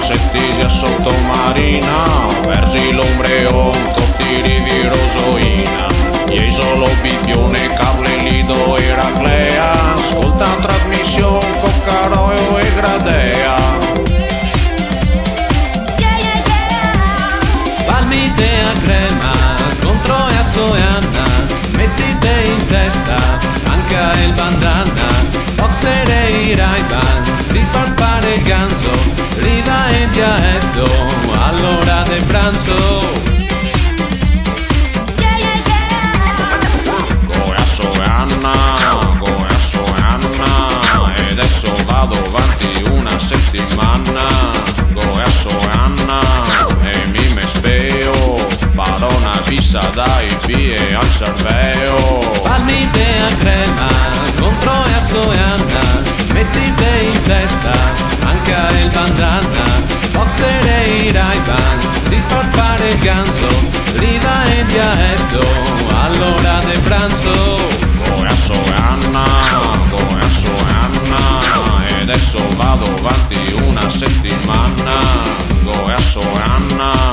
settiglia sottomarina, versi l'ombreon, cottiri di rosoina, iei solo pipione, cable lido e raclea, ascolta trasmissione, coccaroio e gradea. Palmite a crema, contro e a soiana, mettite in testa anche il bandana, boxer e i Ray-Ban, si par fare ganzo, rida e dialetto, all'ora del pranzo. Go a soiana, e adesso vado avanti una settimana, go a soiana, e mi mespeo, farò una vista dai piedi al cervello. Palmite a crema, contro e a soiana, mettite in testa anche il bandana, boxer e i Ray-Ban, si par fare ganzo, rida e dialetto, all'ora del pranzo. Go a soiana, e adesso vado avanti una settimana, go a soiana.